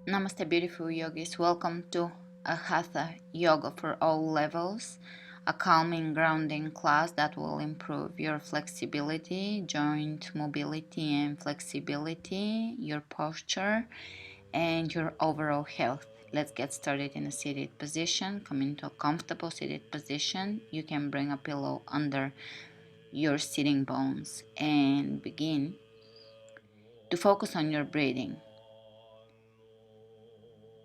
Namaste, beautiful yogis. Welcome to a Hatha yoga for all levels, a calming, grounding class that will improve your flexibility, joint mobility and flexibility, your posture, and your overall health. Let's get started in a seated position. Come into a comfortable seated position. You can bring a pillow under your sitting bones and begin to focus on your breathing.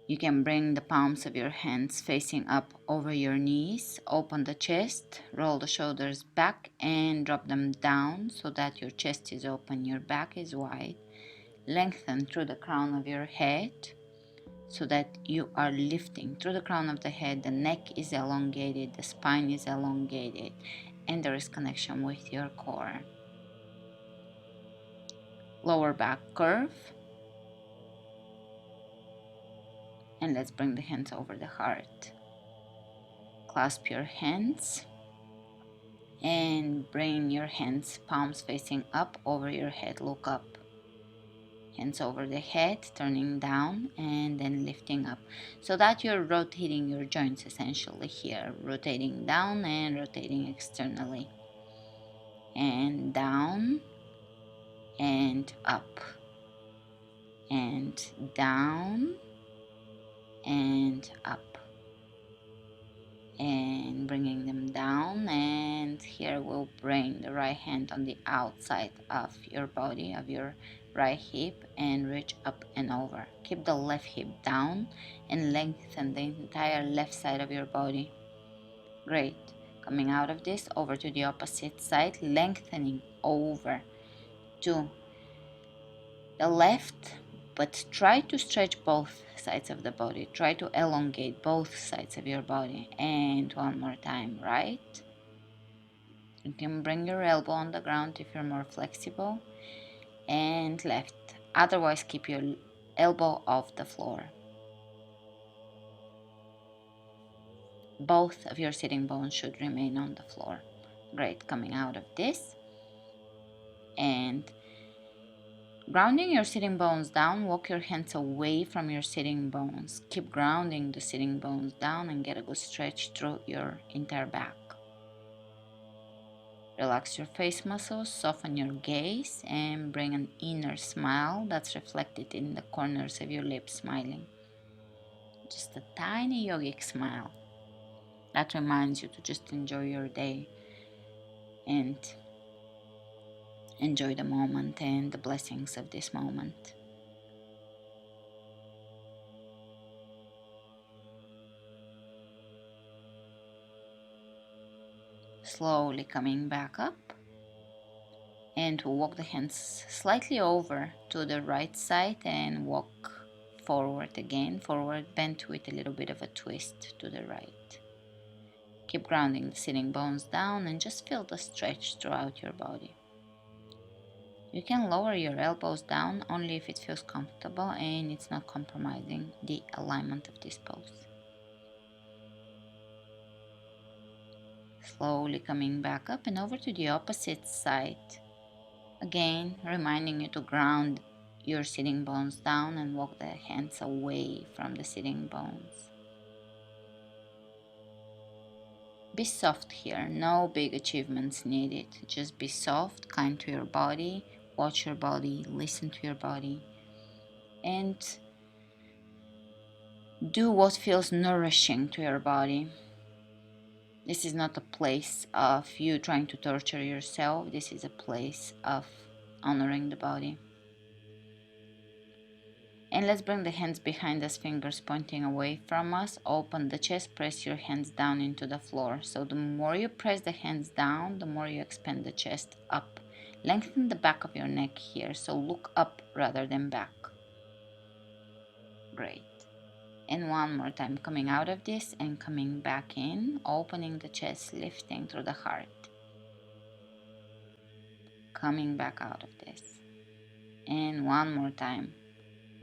You can bring the palms of your hands facing up over your knees, open the chest, roll the shoulders back and drop them down so that your chest is open, your back is wide. Lengthen through the crown of your head so that you are lifting through the crown of the head. The neck is elongated, the spine is elongated, and there is connection with your core. Lower back curve. And let's bring the hands over the heart. Clasp your hands and bring your hands, palms facing up over your head. Look up. Hands over the head, turning down and then lifting up. So that you're rotating your joints essentially here. Rotating down and rotating externally. And down and up. And down and up. And bringing them down, and here we'll bring the right hand on the outside of your body, of your right hip, and reach up and over. Keep the left hip down and lengthen the entire left side of your body. Great. Coming out of this, over to the opposite side, lengthening over to the left, but try to stretch both sides of the body. Try to elongate both sides of your body. And one more time, right? You can bring your elbow on the ground if you're more flexible. And left. Otherwise, keep your elbow off the floor. Both of your sitting bones should remain on the floor. Great. Coming out of this. And grounding your sitting bones down, walk your hands away from your sitting bones. Keep grounding the sitting bones down and get a good stretch through your entire back. Relax your face muscles, soften your gaze, and bring an inner smile that's reflected in the corners of your lips, smiling. Just a tiny yogic smile that reminds you to just enjoy your day and enjoy the moment and the blessings of this moment. Slowly coming back up, and walk the hands slightly over to the right side and walk forward again, forward bent with a little bit of a twist to the right. Keep grounding the sitting bones down and just feel the stretch throughout your body. You can lower your elbows down only if it feels comfortable and it's not compromising the alignment of this pose. Slowly coming back up and over to the opposite side. Again, reminding you to ground your sitting bones down and walk the hands away from the sitting bones. Be soft here, no big achievements needed. Just be soft, kind to your body, watch your body, listen to your body, and do what feels nourishing to your body. This is not a place of you trying to torture yourself. This is a place of honoring the body. And let's bring the hands behind us, fingers pointing away from us. Open the chest, press your hands down into the floor. So the more you press the hands down, the more you expand the chest up. Lengthen the back of your neck here, so look up rather than back. Great. And one more time, coming out of this and coming back in, opening the chest, lifting through the heart. Coming back out of this. And one more time.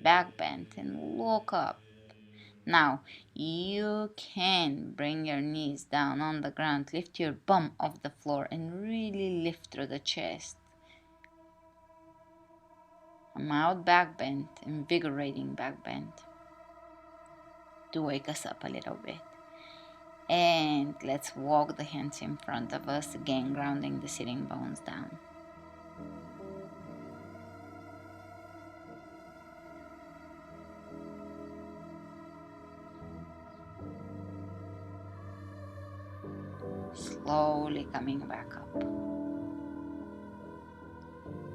Back bend and look up. Now you can bring your knees down on the ground, lift your bum off the floor and really lift through the chest. Come out, back bend, invigorating back bend. to wake us up a little bit. And let's walk the hands in front of us, again grounding the sitting bones down. Slowly coming back up.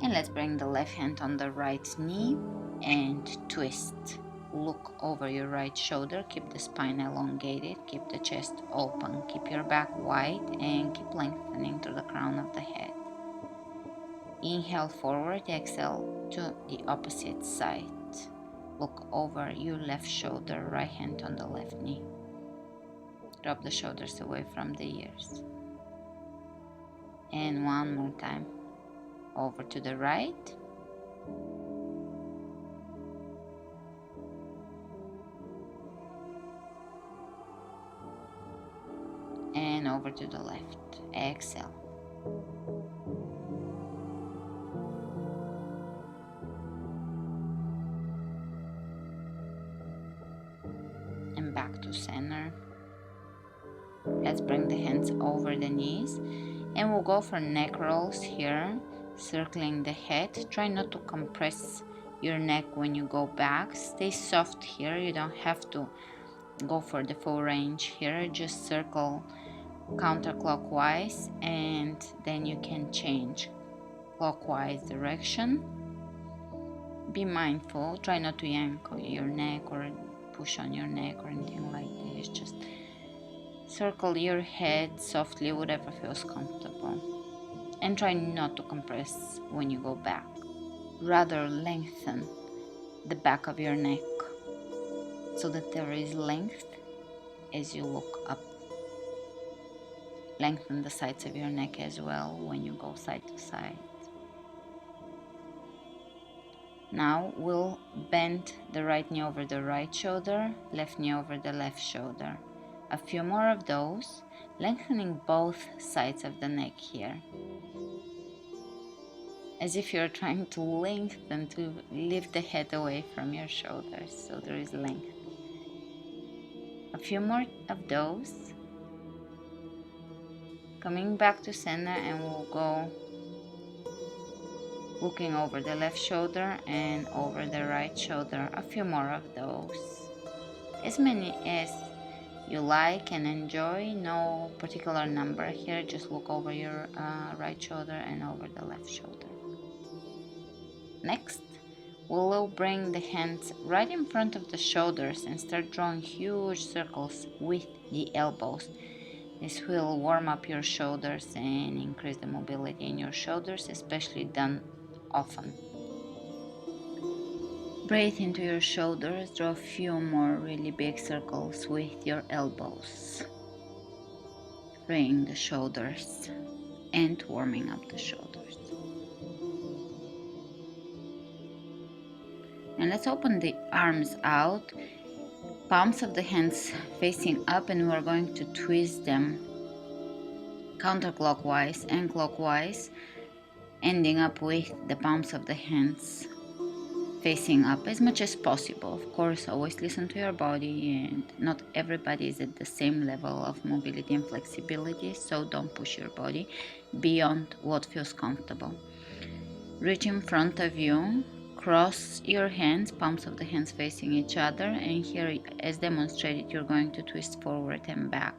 And let's bring the left hand on the right knee and twist. Look over your right shoulder, keep the spine elongated, keep the chest open, keep your back wide, and keep lengthening to the crown of the head. Inhale forward, exhale to the opposite side. Look over your left shoulder, right hand on the left knee. Drop the shoulders away from the ears. And one more time. Over to the right. And over to the left. Exhale. And back to center. Let's bring the hands over the knees. And we'll go for neck rolls here, circling the head. Try not to compress your neck when you go back. Stay soft here. You don't have to go for the full range here. Just circle counterclockwise, and then you can change clockwise direction. Be mindful. Try not to yank your neck or push on your neck or anything like this. Just circle your head softly, whatever feels comfortable. And try not to compress when you go back. Rather lengthen the back of your neck so that there is length as you look up. Lengthen the sides of your neck as well when you go side to side. Now we'll bend the right knee over the right shoulder, left knee over the left shoulder. A few more of those, lengthening both sides of the neck here. As if you're trying to lengthen, to lift the head away from your shoulders, so there is length. A few more of those. Coming back to center, and we'll go looking over the left shoulder and over the right shoulder. A few more of those. As many as you like and enjoy. No particular number here. Just look over your right shoulder and over the left shoulder. Next, we'll bring the hands right in front of the shoulders and start drawing huge circles with the elbows. This will warm up your shoulders and increase the mobility in your shoulders, especially done often. Breathe into your shoulders, draw a few more really big circles with your elbows, freeing the shoulders and warming up the shoulders. And let's open the arms out, palms of the hands facing up, and we're going to twist them counterclockwise and clockwise, ending up with the palms of the hands facing up as much as possible. Of course, always listen to your body, and not everybody is at the same level of mobility and flexibility, so don't push your body beyond what feels comfortable. Reach in front of you, cross your hands, palms of the hands facing each other, and here, as demonstrated, you're going to twist forward and back.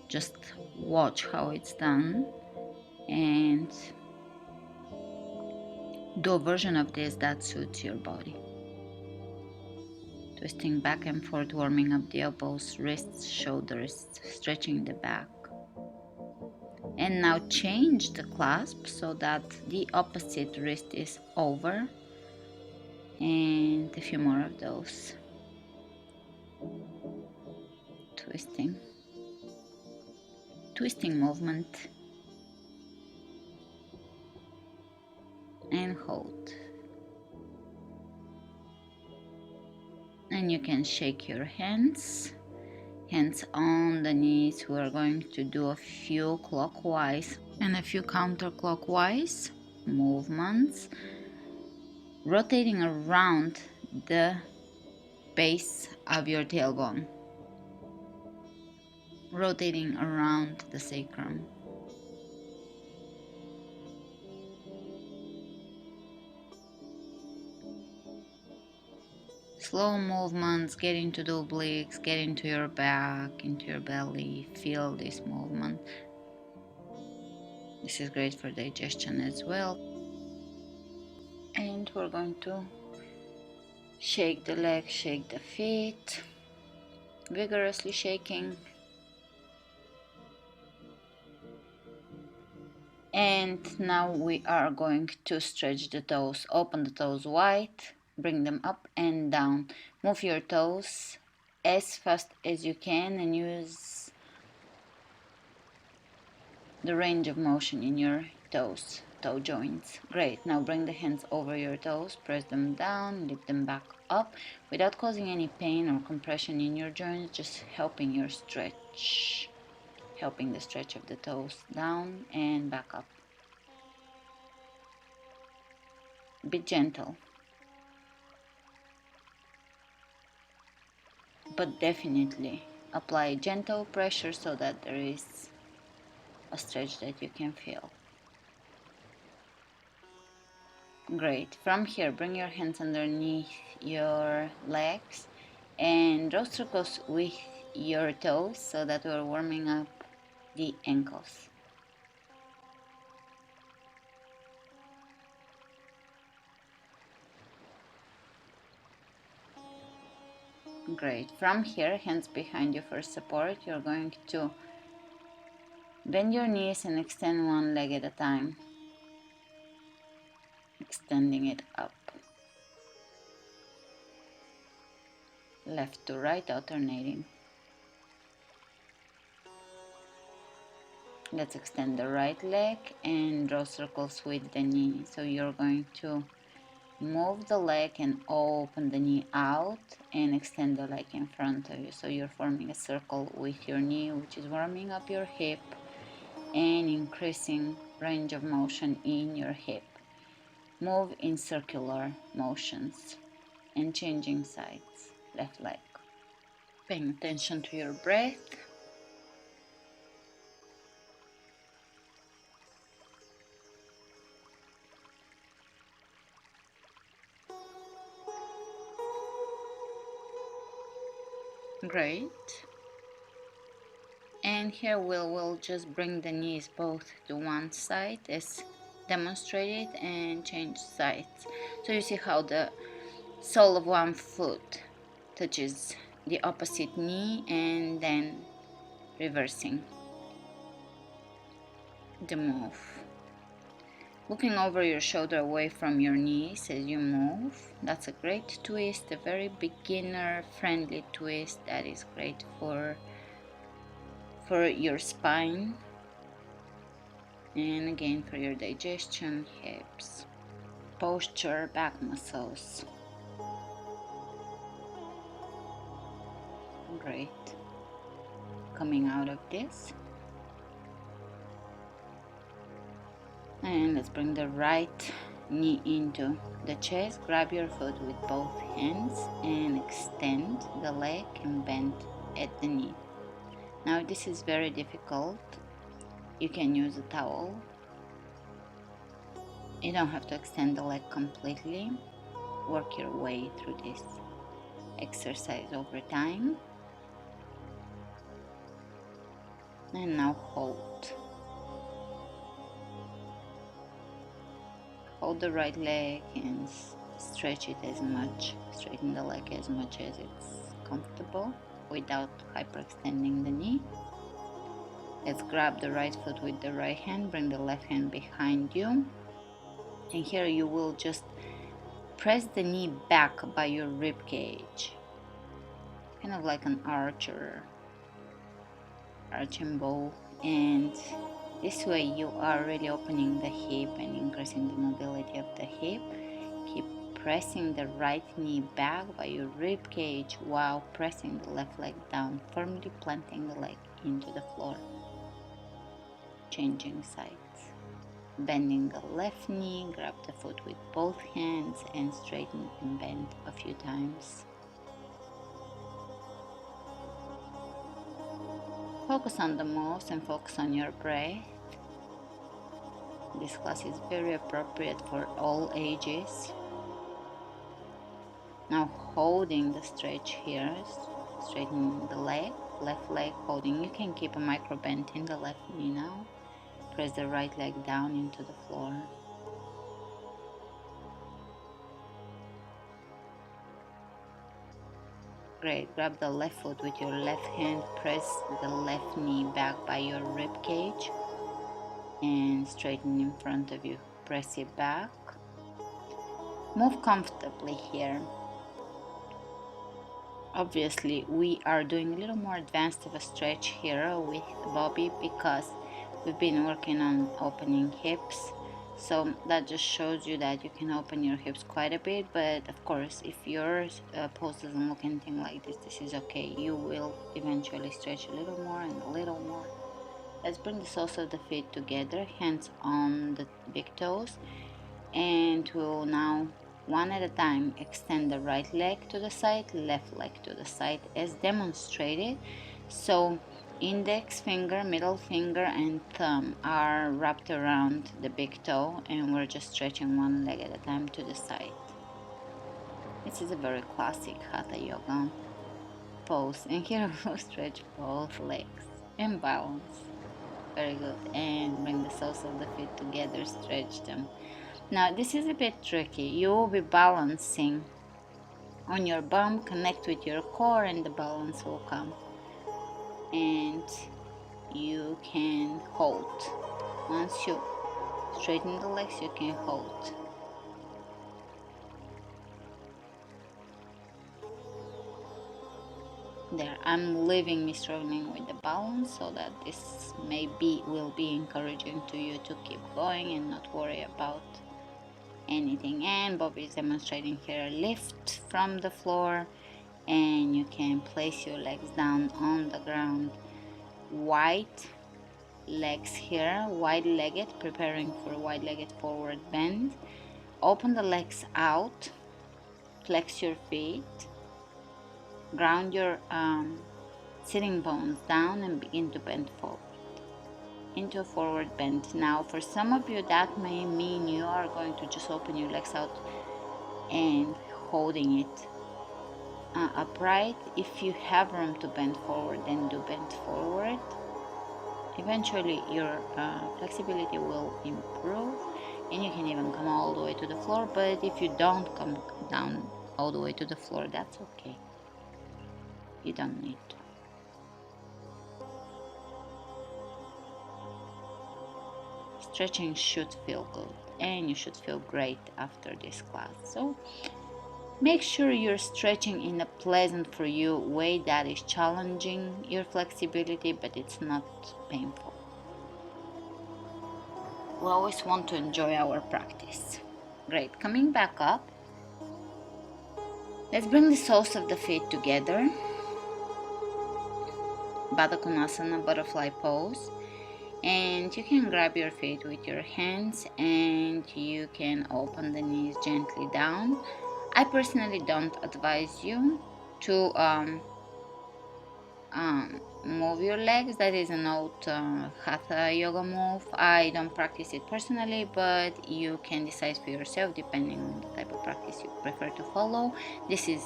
Just watch how it's done and do a version of this that suits your body. Twisting back and forth, warming up the elbows, wrists, shoulders, stretching the back. And now change the clasp so that the opposite wrist is over. And a few more of those. Twisting movement. And hold. And you can shake your hands on the knees. We're going to do a few clockwise and a few counterclockwise movements, rotating around the base of your tailbone, rotating around the sacrum. Slow movements, get into the obliques, get into your back, into your belly, feel this movement. This is great for digestion as well. And we're going to shake the legs, shake the feet, vigorously shaking. And now we are going to stretch the toes. Open the toes wide, bring them up and down. Move your toes as fast as you can and use the range of motion in your toes, toe joints. Great. Now bring the hands over your toes, press them down, lift them back up without causing any pain or compression in your joints, just helping your stretch, helping the stretch of the toes down and back up. Be gentle, but definitely apply gentle pressure so that there is a stretch that you can feel. Great. From here, bring your hands underneath your legs and draw circles with your toes so that we're warming up the ankles. Great. From here, hands behind you for support. You're going to bend your knees and extend one leg at a time, extending it up. Left to right, alternating. Let's extend the right leg and draw circles with the knee. So you're going to move the leg and open the knee out and extend the leg in front of you. So you're forming a circle with your knee, which is warming up your hip and increasing range of motion in your hip. Move in circular motions and changing sides, left leg. Paying attention to your breath. Great. And here we'll just bring the knees both to one side as demonstrated and change sides. So you see how the sole of one foot touches the opposite knee and then reversing the move. Looking over your shoulder away from your knees as you move. That's a great twist, a very beginner friendly twist that is great for your spine and again for your digestion, hips, posture, back muscles. Great. Coming out of this. And let's bring the right knee into the chest. Grab your foot with both hands and extend the leg and bend at the knee. Now this is very difficult. You can use a towel. You don't have to extend the leg completely. Work your way through this exercise over time. And now hold. Hold the right leg and stretch it as much, straighten the leg as much as it's comfortable without hyperextending the knee. Let's grab the right foot with the right hand, bring the left hand behind you. And here you will just press the knee back by your rib cage, kind of like an arch and bow. And this way you are really opening the hip and increasing the mobility of the hip. Keep pressing the right knee back by your rib cage while pressing the left leg down, firmly planting the leg into the floor. Changing sides. Bending the left knee, grab the foot with both hands and straighten and bend a few times. Focus on the moves and focus on your breath. This class is very appropriate for all ages. Now holding the stretch here, straightening the leg, left leg holding. You can keep a micro bend in the left knee now. Press the right leg down into the floor. Great. Grab the left foot with your left hand. Press the left knee back by your rib cage and straighten in front of you. Press it back. Move comfortably here. Obviously, we are doing a little more advanced of a stretch here with Bobby because we've been working on opening hips. So that just shows you that you can open your hips quite a bit, but of course if your pose doesn't look anything like this is okay. You will eventually stretch a little more and a little more. Let's bring the soles of the feet together, hands on the big toes, and we'll now one at a time extend the right leg to the side, left leg to the side as demonstrated. So index finger, middle finger and thumb are wrapped around the big toe and we're just stretching one leg at a time to the side. This is a very classic Hatha yoga pose, and here we'll stretch both legs and balance. Very good. And bring the soles of the feet together, stretch them. Now this is a bit tricky. You will be balancing on your bum, connect with your core and the balance will come. And you can hold. Once you straighten the legs, you can hold. There, I'm leaving me struggling with the balance so that this will be encouraging to you to keep going and not worry about anything. And Bobby is demonstrating here a lift from the floor, and you can place your legs down on the ground. Wide legs here, wide-legged, preparing for wide-legged forward bend. Open the legs out, flex your feet, ground your sitting bones down and begin to bend forward into a forward bend. Now for some of you that may mean you are going to just open your legs out and holding it upright. If you have room to bend forward, then do bend forward. Eventually your flexibility will improve and you can even come all the way to the floor, but if you don't come down all the way to the floor, that's okay. You don't need to. Stretching should feel good and you should feel great after this class. So make sure you're stretching in a pleasant for you way that is challenging your flexibility, but it's not painful. We always want to enjoy our practice. Great. Coming back up, let's bring the soles of the feet together. Baddha Konasana, butterfly pose. And you can grab your feet with your hands and you can open the knees gently down. I personally don't advise you to move your legs. That is an old Hatha yoga move. I don't practice it personally, but you can decide for yourself depending on the type of practice you prefer to follow. This is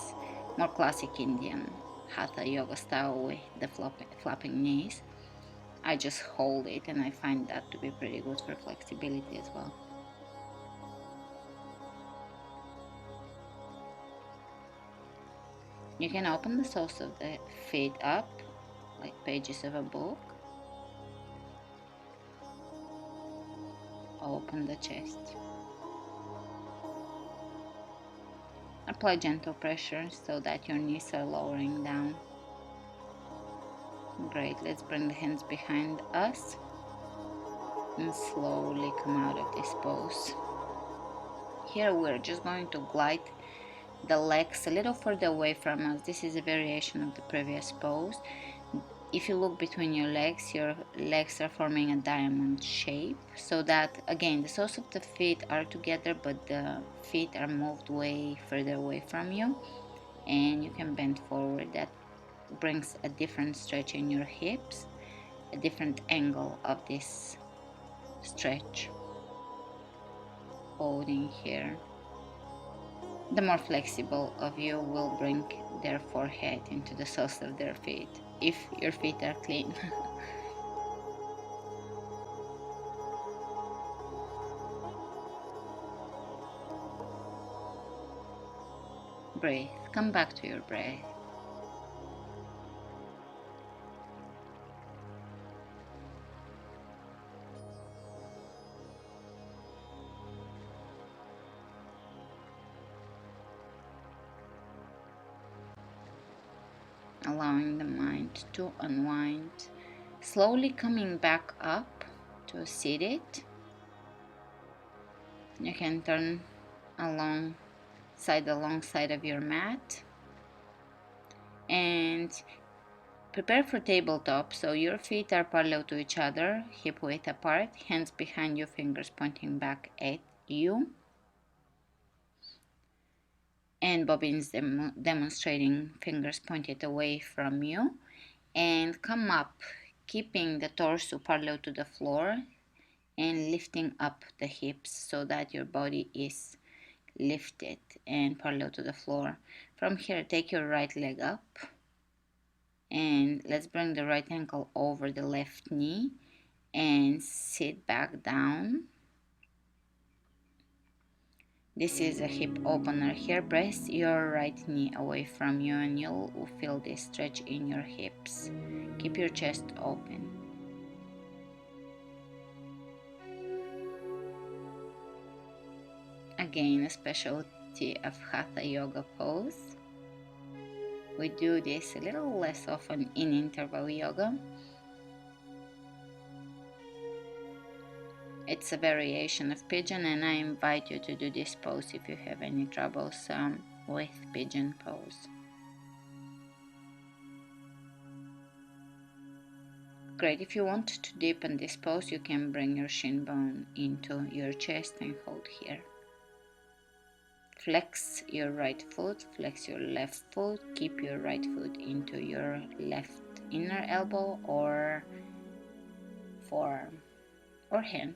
more classic Indian Hatha yoga style with the flapping knees. I just hold it and I find that to be pretty good for flexibility as well. You can open the soles of the feet up like pages of a book. Open the chest. Apply gentle pressure so that your knees are lowering down. Great, let's bring the hands behind us and slowly come out of this pose. Here we're just going to glide the legs a little further away from us. This is a variation of the previous pose. If you look between your legs are forming a diamond shape, so that again the soles of the feet are together but the feet are moved way further away from you, and you can bend forward. That brings a different stretch in your hips. a different angle of this stretch. Holding here. The more flexible of you will bring their forehead into the soles of their feet, if your feet are clean. Breathe. Come back to your breath. Allowing the mind to unwind. Slowly coming back up to seated. You can turn alongside of your mat and prepare for tabletop, so your feet are parallel to each other, hip width apart, hands behind you, fingers pointing back at you, and bobbins demonstrating fingers pointed away from you. And come up, keeping the torso parallel to the floor and lifting up the hips so that your body is lifted and parallel to the floor. From here, take your right leg up and let's bring the right ankle over the left knee and sit back down. This is a hip opener here. Press your right knee away from you and you'll feel this stretch in your hips. Keep your chest open. Again, a specialty of Hatha yoga pose. We do this a little less often in interval yoga. It's a variation of pigeon, and I invite you to do this pose if you have any troubles with pigeon pose. Great. If you want to deepen this pose, you can bring your shin bone into your chest and hold here. Flex your right foot, flex your left foot, keep your right foot into your left inner elbow or forearm or hand.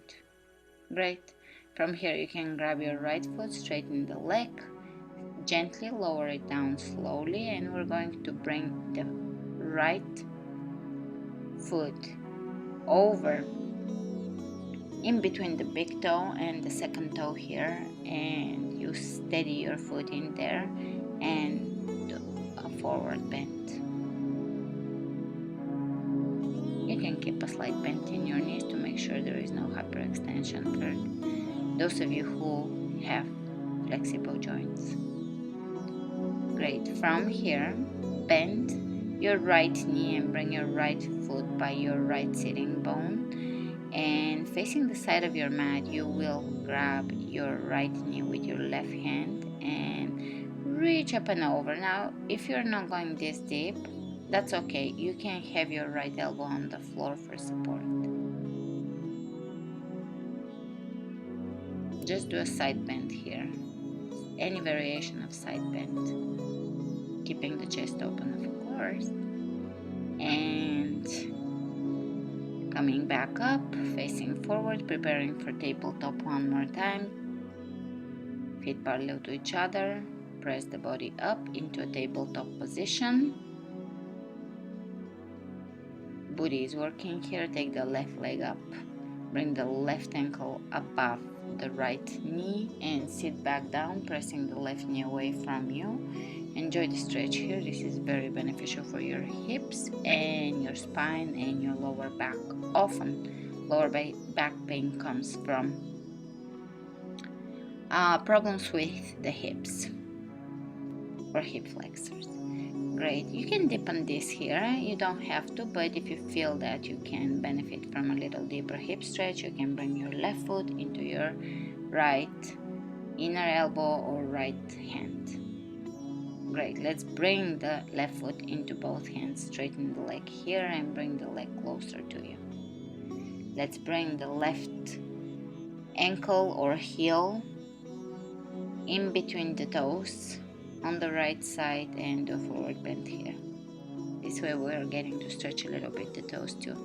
Great. From here you can grab your right foot, straighten the leg, gently lower it down slowly, and we're going to bring the right foot over in between the big toe and the second toe here, and you steady your foot in there and do a forward bend. You can keep a slight bend in your knees to make sure there is no hyperextension for those of you who have flexible joints. Great. From here, bend your right knee and bring your right foot by your right sitting bone, and facing the side of your mat, you will grab your right knee with your left hand and reach up and over. Now, if you're not going this deep, that's okay. You can have your right elbow on the floor for support. Just do a side bend here. Any variation of side bend. Keeping the chest open, of course. And coming back up, facing forward, preparing for tabletop one more time. Feet parallel to each other. Press the body up into a tabletop position. Booty is working here. Take the left leg up. Bring the left ankle above the right knee and sit back down, pressing the left knee away from you. Enjoy the stretch here. This is very beneficial for your hips and your spine and your lower back. Often lower back pain comes from problems with the hips or hip flexors. Great. You can deepen this here. You don't have to, but if you feel that you can benefit from a little deeper hip stretch, you can bring your left foot into your right inner elbow or right hand. Great. Let's bring the left foot into both hands. Straighten the leg here and bring the leg closer to you. Let's bring the left ankle or heel in between the toes on the right side and do a forward bend here. This way we're getting to stretch a little bit the toes too.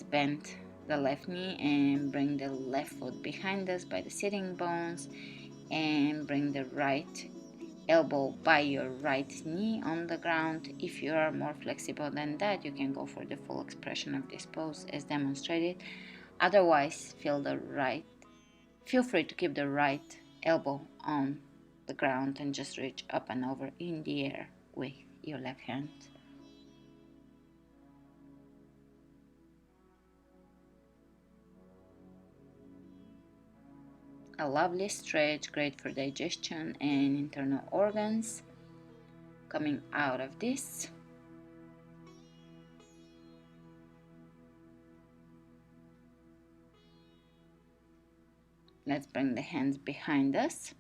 Let's bend the left knee and bring the left foot behind us by the sitting bones, and bring the right elbow by your right knee on the ground. If you are more flexible than that, you can go for the full expression of this pose as demonstrated. Otherwise, feel free to keep the right elbow on the ground and just reach up and over in the air with your left hand. A lovely stretch, great for digestion and internal organs. Coming out of this, let's bring the hands behind us.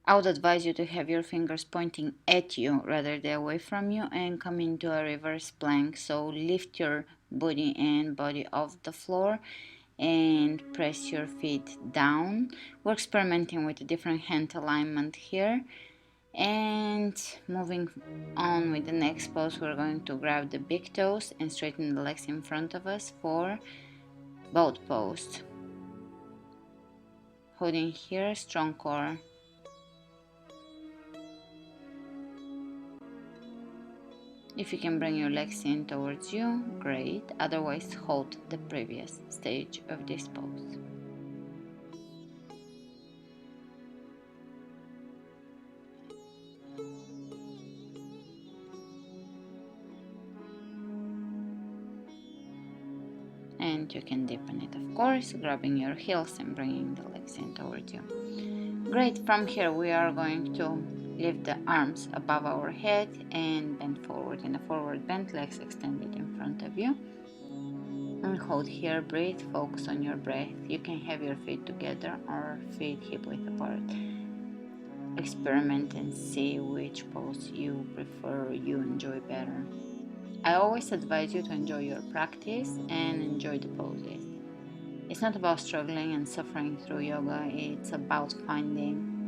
I would advise you to have your fingers pointing at you rather than away from you, and come into a reverse plank. So lift your body and body off the floor and press your feet down. We're experimenting with a different hand alignment here. And moving on with the next pose, we're going to grab the big toes and straighten the legs in front of us for boat pose. Holding here, strong core. If you can bring your legs in towards you, great. Otherwise, hold the previous stage of this pose. And you can deepen it, of course, grabbing your heels and bringing the legs in towards you. Great. From here, we are going to lift the arms above our head and bend forward in a forward bend, legs extended in front of you. And hold here, breathe, focus on your breath. You can have your feet together or feet hip width apart. Experiment and see which pose you prefer, you enjoy better. I always advise you to enjoy your practice and enjoy the poses. It's not about struggling and suffering through yoga, it's about finding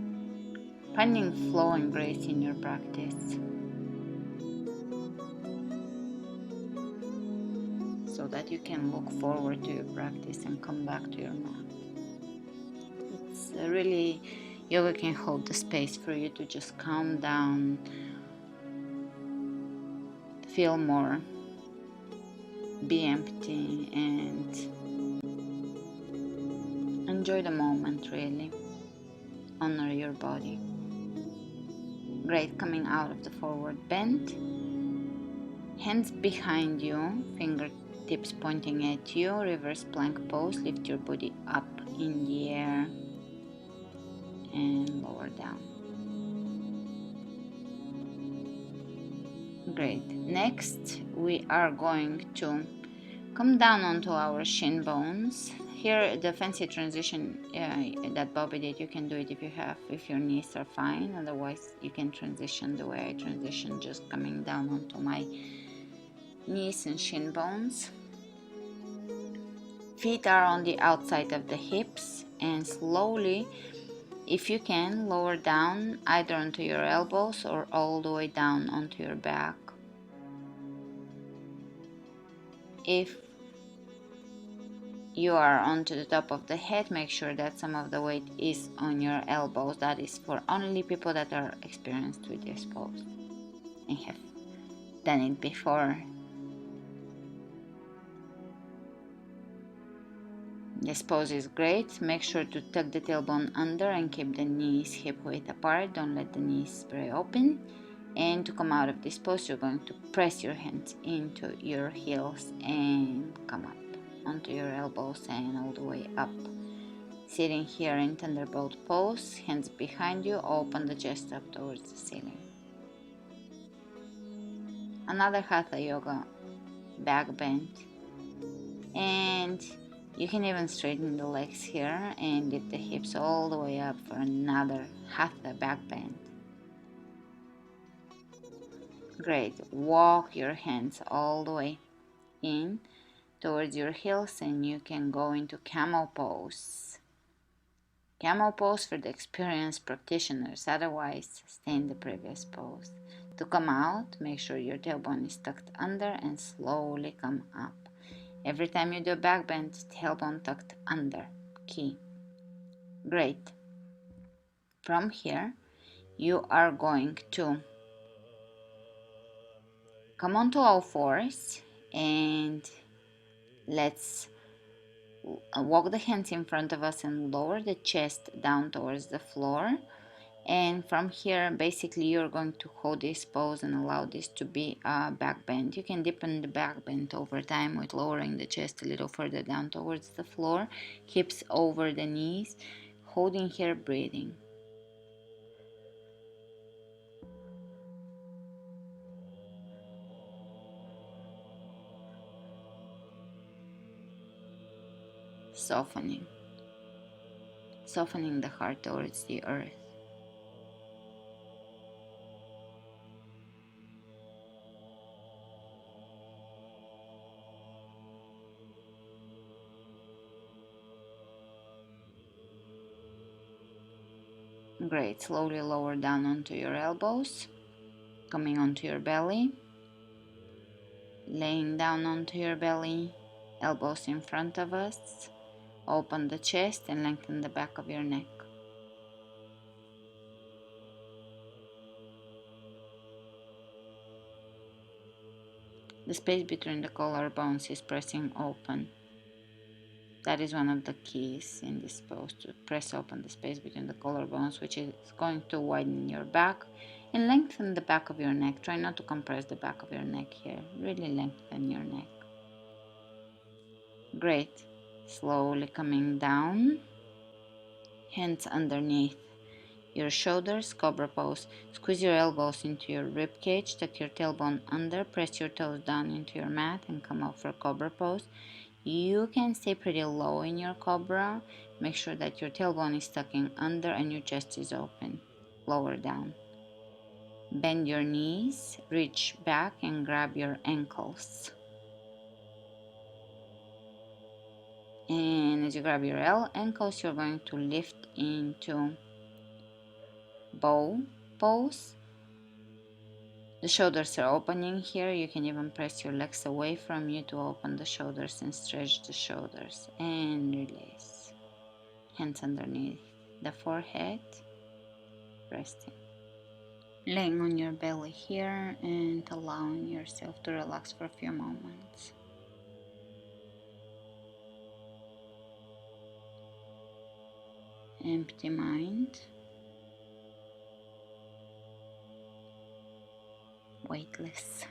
flow and grace in your practice, so that you can look forward to your practice and come back to your mat. It's really, yoga can hold the space for you to just calm down, feel more, be empty, and enjoy the moment, really. Honor your body. Great. Coming out of the forward bend, hands behind you, fingertips pointing at you, reverse plank pose. Lift your body up in the air and lower down. Great. Next, we are going to come down onto our shin bones. Here, the fancy transition that Bobby did, you can do it if your knees are fine. Otherwise, you can transition the way I transition, just coming down onto my knees and shin bones. Feet are on the outside of the hips, and slowly, if you can, lower down either onto your elbows or all the way down onto your back. If you are onto the top of the head, make sure that some of the weight is on your elbows. That is for only people that are experienced with this pose and have done it before. This pose is great. Make sure to tuck the tailbone under and keep the knees hip width apart. Don't let the knees spray open. And to come out of this pose, you're going to press your hands into your heels and come up onto your elbows and all the way up. Sitting here in thunderbolt pose, hands behind you, open the chest up towards the ceiling. Another Hatha yoga back bend, and you can even straighten the legs here and lift the hips all the way up for another Hatha back bend. Great. Walk your hands all the way in towards your heels, and you can go into camel pose. Camel pose for the experienced practitioners, otherwise stay in the previous pose. To come out, make sure your tailbone is tucked under and slowly come up. Every time you do a back bend, tailbone tucked under. Key. Great. From here, you are going to come onto all fours and let's walk the hands in front of us and lower the chest down towards the floor. And from here, basically, you're going to hold this pose and allow this to be a back bend. You can deepen the back bend over time with lowering the chest a little further down towards the floor, hips over the knees, holding here, breathing. Softening the heart towards the earth. Great. Slowly lower down onto your elbows, coming onto your belly, laying down onto your belly, elbows in front of us. Open the chest and lengthen the back of your neck. The space between the collarbones is pressing open. That is one of the keys in this pose, to press open the space between the collarbones, which is going to widen your back and lengthen the back of your neck. Try not to compress the back of your neck here. Really lengthen your neck. Great. Slowly coming down. Hands underneath your shoulders, cobra pose. Squeeze your elbows into your rib cage, tuck your tailbone under, press your toes down into your mat and come up for cobra pose. You can stay pretty low in your cobra. Make sure that your tailbone is tucking under and your chest is open. Lower down. Bend your knees, reach back and grab your ankles. And as you grab your ankles, you're going to lift into bow pose. The shoulders are opening here. You can even press your legs away from you to open the shoulders and stretch the shoulders. And release. Hands underneath the forehead. Resting. Laying on your belly here and allowing yourself to relax for a few moments. Empty mind. Weightless.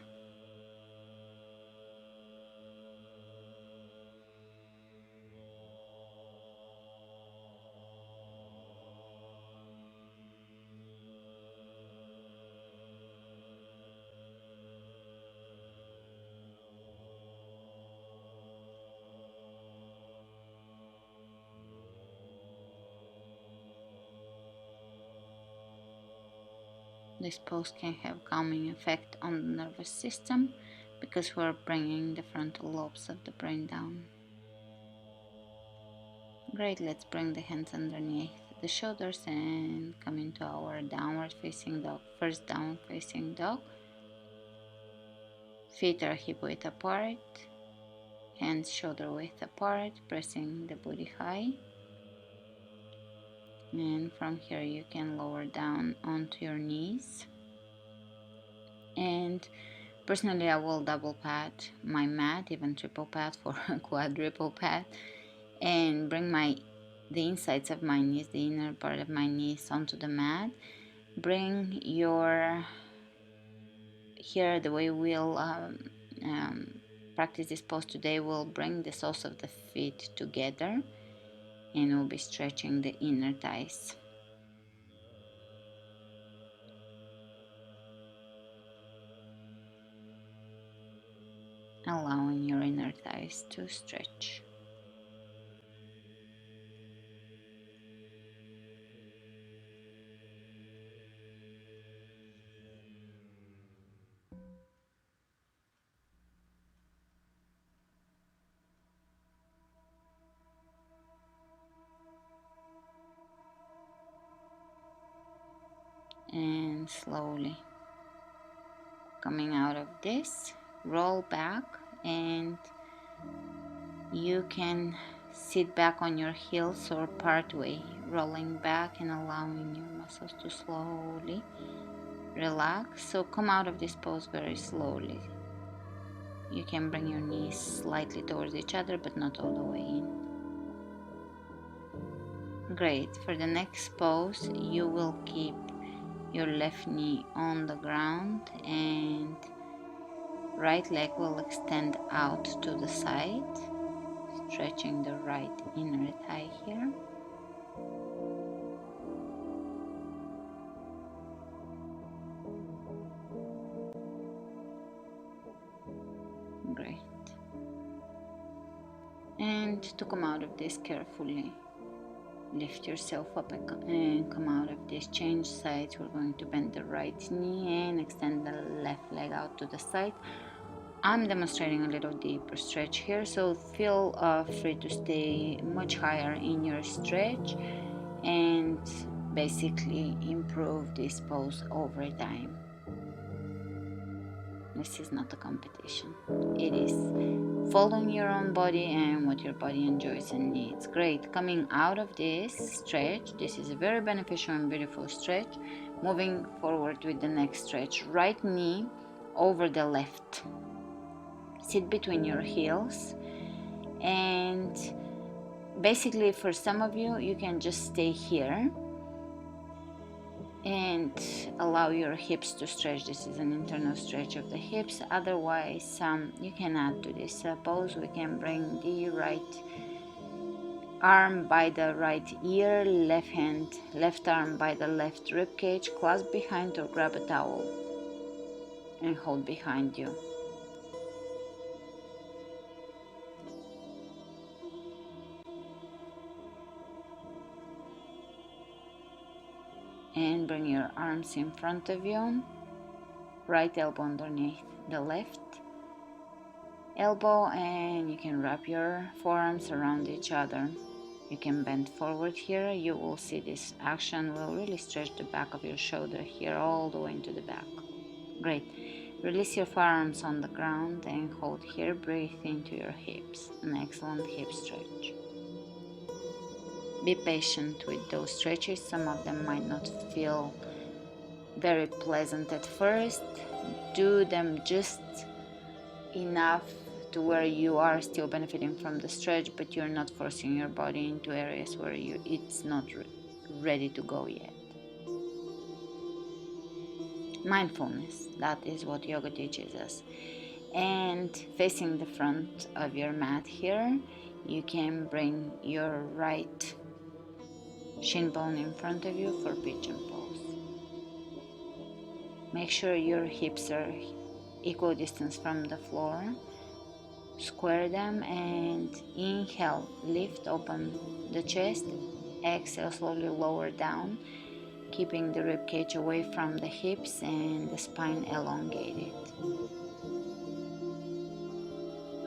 This pose can have calming effect on the nervous system because we're bringing the frontal lobes of the brain down. Great, let's bring the hands underneath the shoulders and come into our downward facing dog. First downward facing dog. Feet are hip width apart, hands shoulder width apart, pressing the booty high. And from here you can lower down onto your knees. And personally I will double pat my mat, even triple pat for quadruple pat, and bring the insides of my knees, the inner part of my knees onto the mat. Bring your, here the way we'll practice this pose today, we'll bring the soles of the feet together and we'll be stretching the inner thighs. Allowing your inner thighs to stretch. And slowly coming out of this, roll back and You can sit back on your heels or part way, rolling back and allowing your muscles to slowly relax. So come out of this pose very slowly. You can bring your knees slightly towards each other, but not all the way in. Great. For the next pose, you will keep your left knee on the ground and right leg will extend out to the side, stretching the right inner thigh here. Great. And to come out of this carefully, lift yourself up and come out of this. Change sides. We're going to bend the right knee and extend the left leg out to the side. I'm demonstrating a little deeper stretch here, so feel free to stay much higher in your stretch and basically improve this pose over time. This is not a competition. It is following your own body and what your body enjoys and needs. Great. Coming out of this stretch, this is a very beneficial and beautiful stretch. Moving forward with the next stretch. Right knee over the left. Sit between your heels, and basically for some of you, you can just stay here and allow your hips to stretch. This is an internal stretch of the hips. Otherwise, you can add to this pose. We can bring the right arm by the right ear, left arm by the left rib cage, clasp behind or grab a towel and hold behind you. And bring your arms in front of you, right elbow underneath the left elbow, and you can wrap your forearms around each other. You can bend forward here. You will see this action will really stretch the back of your shoulder here all the way into the back. Great. Release your forearms on the ground and hold here. Breathe into your hips. An excellent hip stretch. Be patient with those stretches. Some of them might not feel very pleasant at first. Do them just enough to where you are still benefiting from the stretch, but you're not forcing your body into areas where it's not ready to go yet. Mindfulness, that is what yoga teaches us. And facing the front of your mat here, you can bring your right shin bone in front of you for pigeon pose. Make sure your hips are equal distance from the floor. Square them and inhale, lift, open the chest. Exhale, slowly lower down, keeping the rib cage away from the hips and the spine elongated.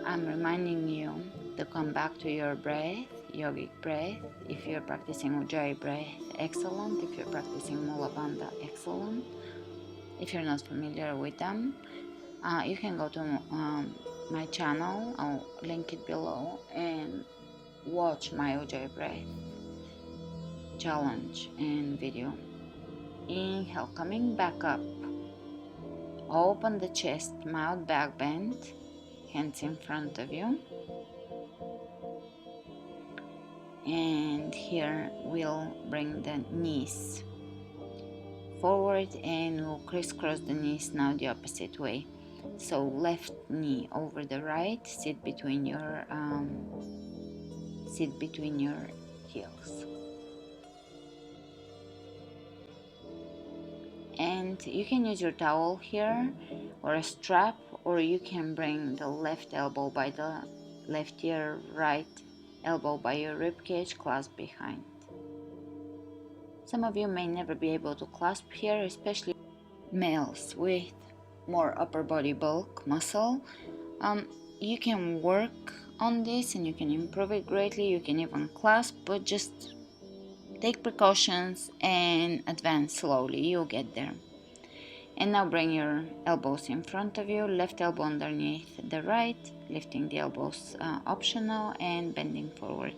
I'm reminding you to come back to your breath, yogic breath. If you're practicing Ujjayi breath, excellent. If you're practicing Mula Bandha, excellent. If you're not familiar with them, you can go to my channel, I'll link it below, and watch my Ujjayi breath challenge and video. Inhale, coming back up. Open the chest, mouth back bend, hands in front of you. And here we'll bring the knees forward and we'll crisscross the knees now the opposite way. So left knee over the right, sit between your heels. And you can use your towel here or a strap, or you can bring the left elbow by the left ear, right elbow by your rib cage, clasp behind. Some of you may never be able to clasp here, especially males with more upper body bulk muscle. You can work on this and you can improve it greatly. You can even clasp, but just take precautions and advance slowly. You'll get there. And now bring your elbows in front of you, left elbow underneath the right, lifting the elbows optional, and bending forward.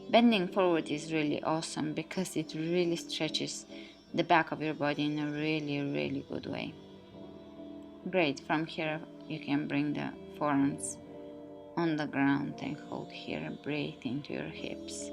Bending forward is really awesome because it really stretches the back of your body in a really good way. Great. From here you can bring the forearms on the ground and hold here. Breathe into your hips.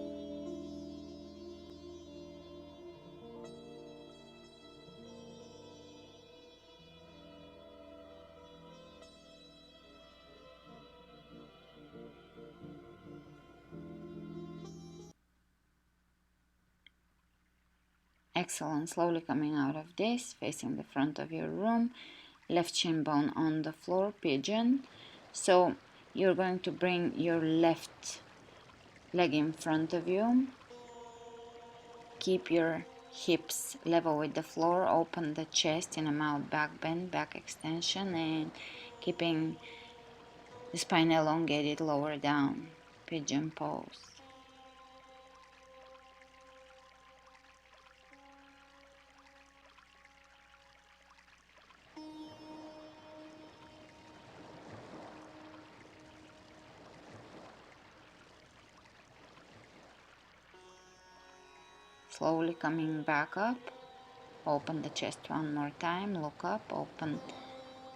Excellent. Slowly coming out of this, facing the front of your room, left shin bone on the floor, pigeon. So you're going to bring your left leg in front of you. Keep your hips level with the floor. Open the chest in a mild back bend, back extension, and keeping the spine elongated lower down. Pigeon pose. Slowly coming back up. Open the chest one more time. Look up. Open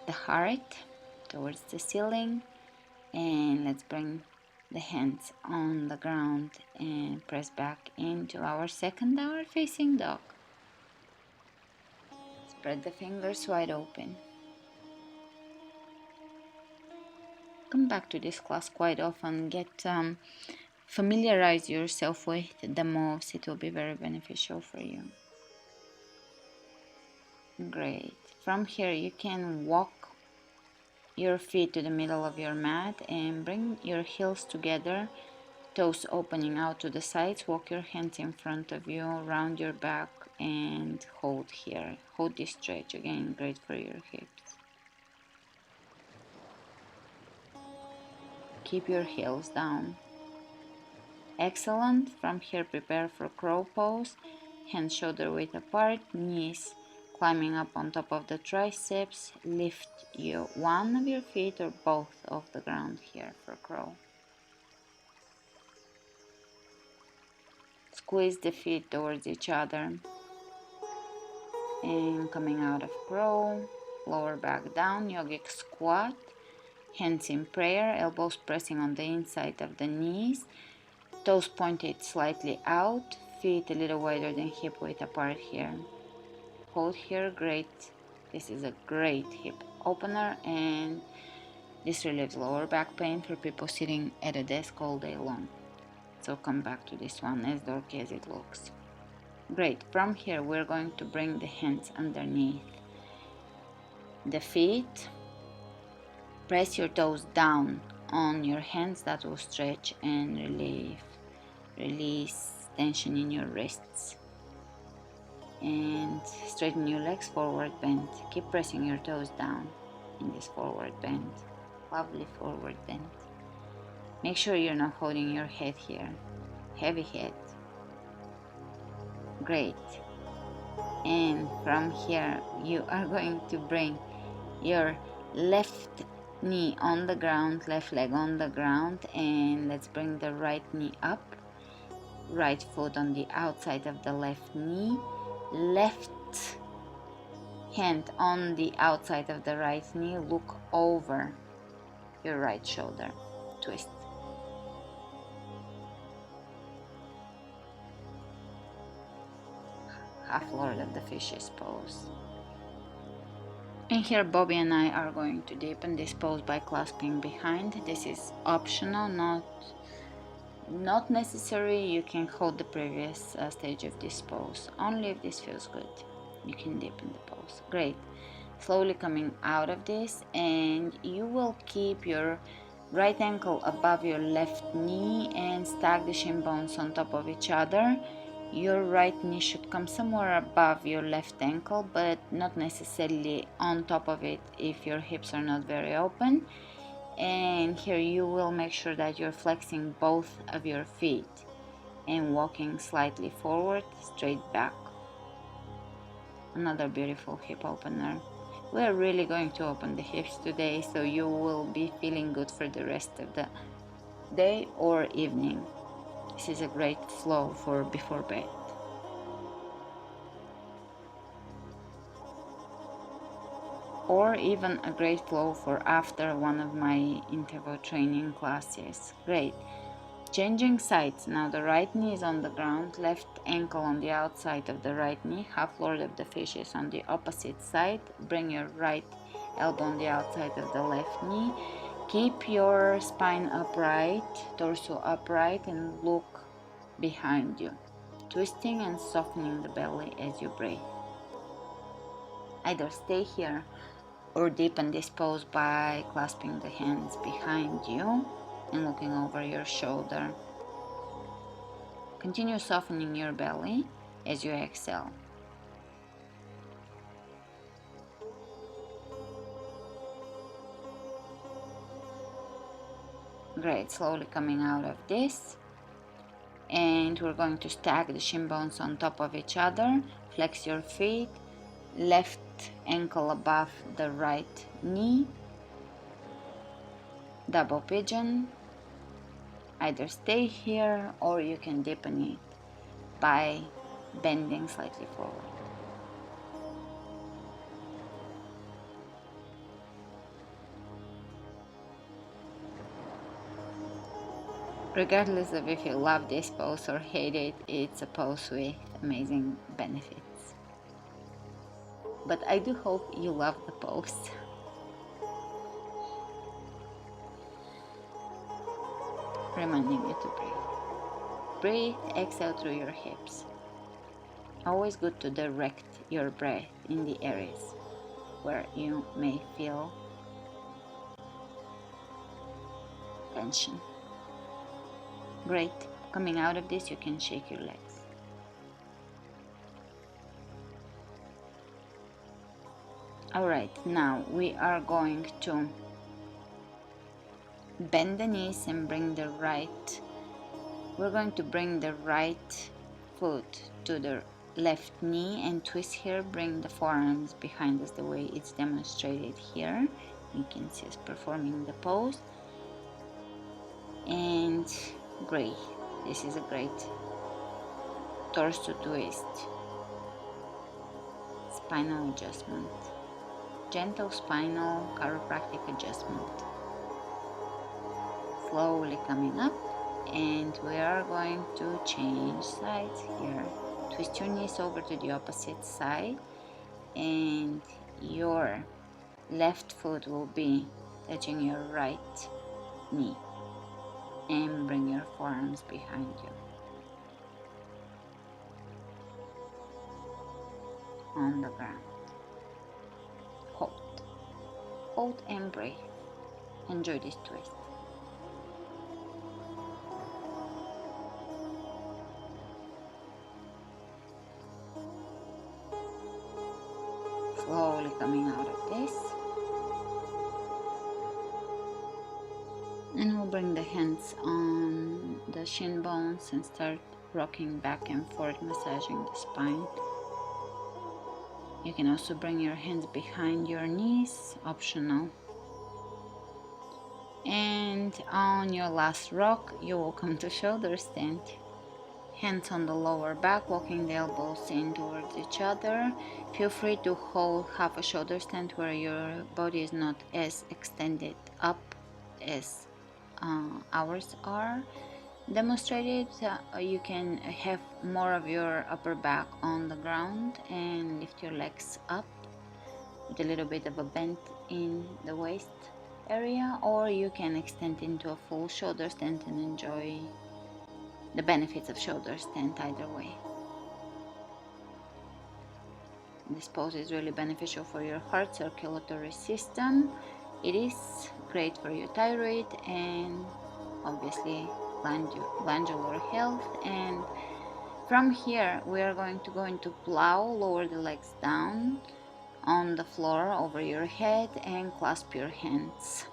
the heart towards the ceiling. And let's bring the hands on the ground and press back into our second downward facing dog. Spread the fingers wide open. Come back to this class quite often. Familiarize yourself with the moves. It will be very beneficial for you. Great. From here you can walk your feet to the middle of your mat and bring your heels together, toes opening out to the sides. Walk your hands in front of you, round your back, and hold here. Hold this stretch. Again, great for your hips. Keep your heels down. Excellent. From here prepare for crow pose. Hands shoulder width apart, knees climbing up on top of the triceps. Lift one of your feet or both off the ground here for crow. Squeeze the feet towards each other. And coming out of crow, lower back down, yogic squat. Hands in prayer, elbows pressing on the inside of the knees. Toes pointed slightly out, feet a little wider than hip width apart here. Hold here, great. This is a great hip opener, and this relieves lower back pain for people sitting at a desk all day long. So come back to this one, as dorky as it looks. Great. From here we're going to bring the hands underneath the feet. Press your toes down on your hands. That will stretch and release tension in your wrists. And straighten your legs, forward bend. Keep pressing your toes down in this forward bend. Lovely forward bend. Make sure you're not holding your head here. Heavy head. Great. And from here you are going to bring your left knee on the ground, left leg on the ground, and let's bring the right knee up. Right foot on the outside of the left knee. Left hand on the outside of the right knee. Look over your right shoulder. Twist. Half Lord of the Fishes pose. And here Bobby and I are going to deepen this pose by clasping behind. This is optional, not necessary. You can hold the previous stage of this pose. Only if this feels good, you can deepen the pose. Great. Slowly coming out of this, and you will keep your right ankle above your left knee and stack the shin bones on top of each other. Your right knee should come somewhere above your left ankle, but not necessarily on top of it if your hips are not very open. And here you will make sure that you're flexing both of your feet and walking slightly forward, straight back. Another beautiful hip opener. We're really going to open the hips today, so you will be feeling good for the rest of the day or evening. This is a great flow for before bed. Or even a great flow for after one of my interval training classes. Great. Changing sides. Now the right knee is on the ground, left ankle on the outside of the right knee, half lord of the fishes on the opposite side. Bring your right elbow on the outside of the left knee. Keep your spine upright, torso upright, and look behind you, twisting and softening the belly as you breathe. Either stay here or deepen this pose by clasping the hands behind you and looking over your shoulder. Continue softening your belly as you exhale. Great, slowly coming out of this. And we're going to stack the shin bones on top of each other. Flex your feet, left ankle above the right knee. Double pigeon. Either stay here or you can deepen it by bending slightly forward. Regardless of if you love this pose or hate it, it's a pose with amazing benefits. But I do hope you love the pose. Reminding you to breathe. Breathe, exhale through your hips. Always good to direct your breath in the areas where you may feel tension. Great. Coming out of this, you can shake your legs. Alright, now we are going to bend the knees and we're going to bring the right foot to the left knee and twist here. Bring the forearms behind us the way it's demonstrated here. You can see us performing the pose. And great. This is a great torso twist. Spinal adjustment. Gentle spinal chiropractic adjustment. Slowly coming up, and we are going to change sides here. Twist your knees over to the opposite side, and your left foot will be touching your right knee, and bring your forearms behind you on the ground. Hold and breathe. Enjoy this twist. Slowly coming out of this. And we'll bring the hands on the shin bones and start rocking back and forth, massaging the spine. You can also bring your hands behind your knees, optional. And on your last rock, you will come to shoulder stand. Hands on the lower back, walking the elbows in towards each other. Feel free to hold half a shoulder stand where your body is not as extended up as ours are demonstrated. You can have more of your upper back on the ground and lift your legs up with a little bit of a bend in the waist area, or you can extend into a full shoulder stand and enjoy the benefits of shoulder stand either way. This pose is really beneficial for your heart circulatory system. It is great for your thyroid and obviously glandular health. And from here we are going to go into plow. Lower the legs down on the floor over your head and clasp your hands.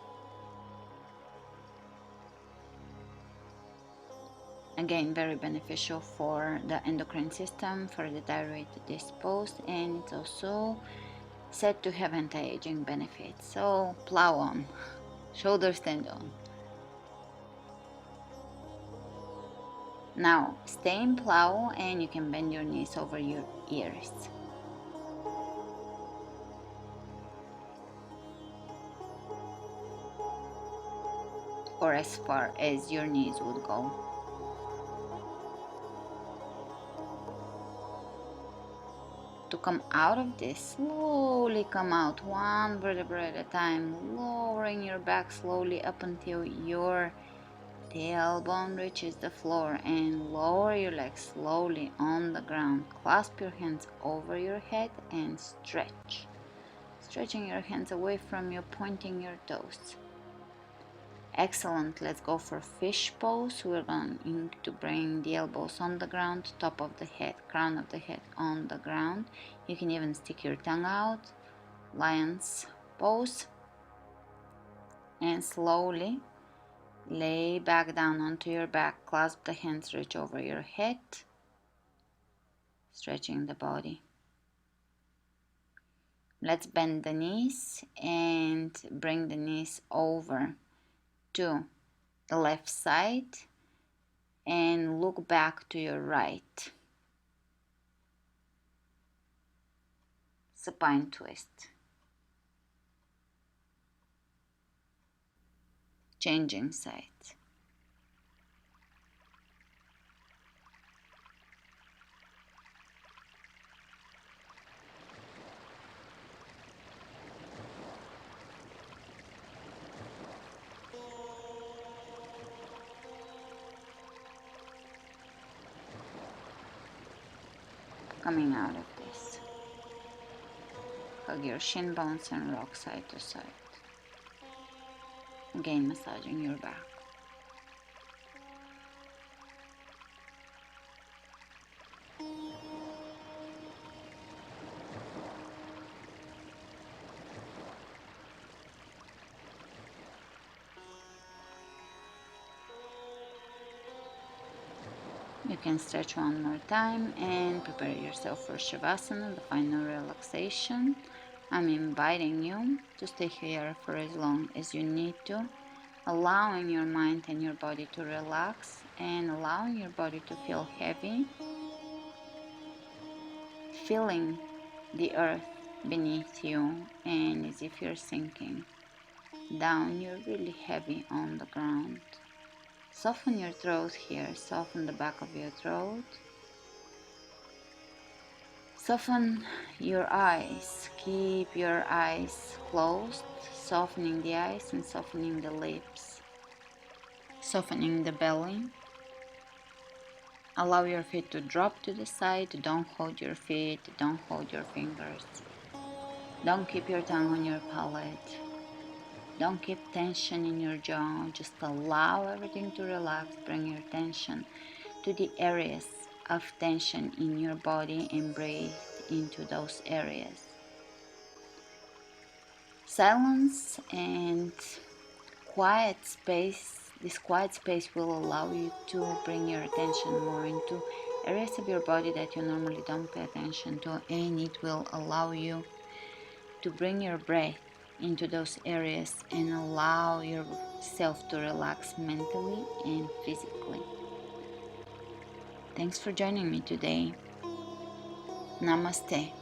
Again, very beneficial for the endocrine system, for the thyroid, this pose, and it's also said to have anti-aging benefits. So plow on, shoulders stand on. Now stay in plow, and you can bend your knees over your ears. Or as far as your knees would go. To come out of this, slowly come out, one vertebra at a time, lowering your back slowly up until your tailbone reaches the floor, and lower your legs slowly on the ground. Clasp your hands over your head and stretch. Stretching your hands away from you, pointing your toes. Excellent. Let's go for fish pose. We're going to bring the elbows on the ground, top of the head, crown of the head on the ground. You can even stick your tongue out. Lion's pose. And slowly lay back down onto your back. Clasp the hands, reach over your head. Stretching the body. Let's bend the knees and bring the knees over to the left side and look back to your right. Supine twist. Changing sides. Coming out of this, hug your shin bones and rock side to side. Again, massaging your back. You can stretch one more time and prepare yourself for Shavasana, the final relaxation. I'm inviting you to stay here for as long as you need to, allowing your mind and your body to relax and allowing your body to feel heavy, feeling the earth beneath you, and as if you're sinking down, you're really heavy on the ground. Soften your throat here, soften the back of your throat. Soften your eyes, keep your eyes closed, softening the eyes and softening the lips, softening the belly. Allow your feet to drop to the side, don't hold your feet, don't hold your fingers. Don't keep your tongue on your palate. Don't keep tension in your jaw, just allow everything to relax. Bring your attention to the areas of tension in your body and breathe into those areas. Silence and quiet space, this quiet space will allow you to bring your attention more into areas of your body that you normally don't pay attention to, and it will allow you to bring your breath into those areas and allow yourself to relax mentally and physically. Thanks for joining me today. Namaste.